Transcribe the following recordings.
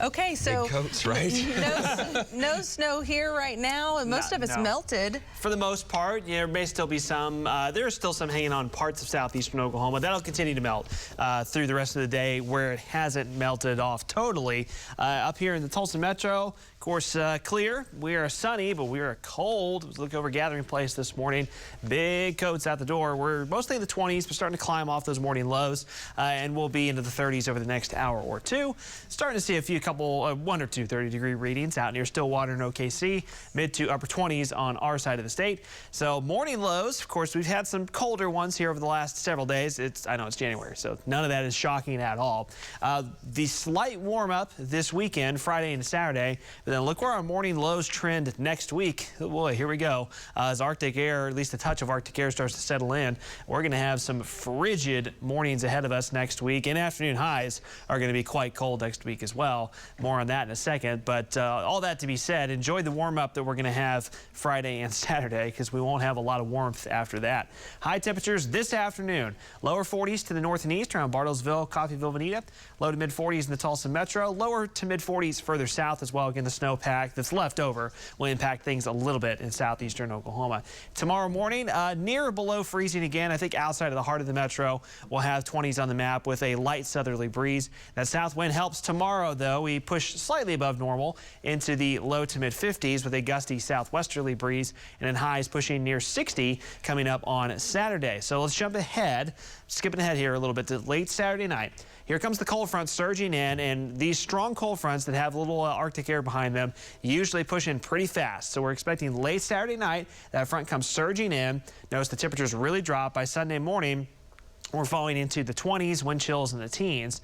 Okay, so big coats, right? no snow here right now, and most of it's melted. For the most part, there may still be some. There's still some hanging on parts of southeastern Oklahoma. That'll continue to melt through the rest of the day, where it hasn't melted off totally. Up here in the Tulsa metro, of course, clear. We are sunny, but we are cold. Look over Gathering Place this morning. Big coats out the door. We're mostly in the 20s, but starting to climb off those morning lows, and we'll be into the 30s over the next hour or two. Starting to see a couple, 1 or 2 30-degree readings out near Stillwater and OKC, mid to upper 20s on our side of the state. So morning lows, of course, we've had some colder ones here over the last several days. I know it's January, so none of that is shocking at all. The slight warm up this weekend, Friday and Saturday, but then look where our morning lows trend next week. Oh boy, here we go. As Arctic air, at least a touch of Arctic air, starts to settle in, we're going to have some frigid mornings ahead of us next week, and afternoon highs are going to be quite cold next week as well. More on that in a second, but all that to be said, enjoy the warm-up that we're going to have Friday and Saturday, because we won't have a lot of warmth after that. High temperatures this afternoon, lower 40s to the north and east around Bartlesville, Coffeyville, Veneta, low to mid 40s in the Tulsa metro, lower to mid 40s further south as well. Again, the snowpack that's left over will impact things a little bit in southeastern Oklahoma. Tomorrow morning, near or below freezing again. I think outside of the heart of the metro, we'll have 20s on the map with a light southerly breeze. That south wind helps tomorrow, though. We push slightly above normal into the low to mid 50s with a gusty southwesterly breeze, and then highs pushing near 60 coming up on Saturday. So let's jump ahead, skipping ahead here a little bit to late Saturday night. Here comes the cold front surging in, and these strong cold fronts that have a little Arctic air behind them usually push in pretty fast. So we're expecting late Saturday night, that front comes surging in. Notice the temperatures really drop by Sunday morning. We're falling into the 20s, wind chills in the teens.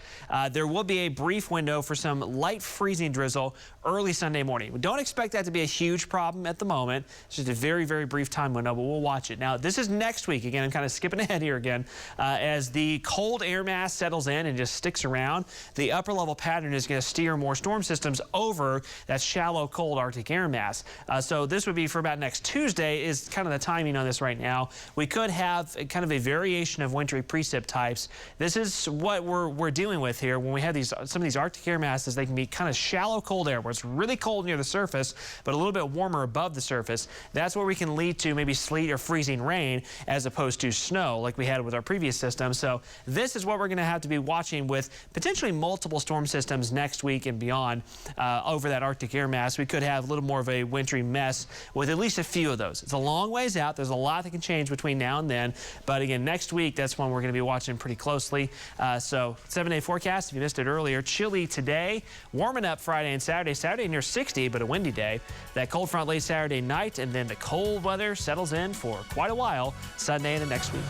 There will be a brief window for some light freezing drizzle early Sunday morning. We don't expect that to be a huge problem at the moment. It's just a very, very brief time window, but we'll watch it. Now, this is next week. Again, I'm kind of skipping ahead here again. As the cold air mass settles in and just sticks around, the upper level pattern is going to steer more storm systems over that shallow, cold Arctic air mass. So this would be for about next Tuesday is kind of the timing on this right now. We could have kind of a variation of wintry precip types. This is what we're dealing with here. When we have some of these Arctic air masses, they can be kind of shallow cold air where it's really cold near the surface but a little bit warmer above the surface. That's where we can lead to maybe sleet or freezing rain as opposed to snow like we had with our previous system. So this is what we're going to have to be watching with potentially multiple storm systems next week and beyond over that Arctic air mass. We could have a little more of a wintry mess with at least a few of those. It's a long ways out. There's a lot that can change between now and then, but again, next week, that's when we're going to be watching pretty closely. So 7-day forecast, if you missed it earlier, chilly today, warming up Friday and Saturday. Saturday near 60, but a windy day. That cold front late Saturday night, and then the cold weather settles in for quite a while Sunday and the next week.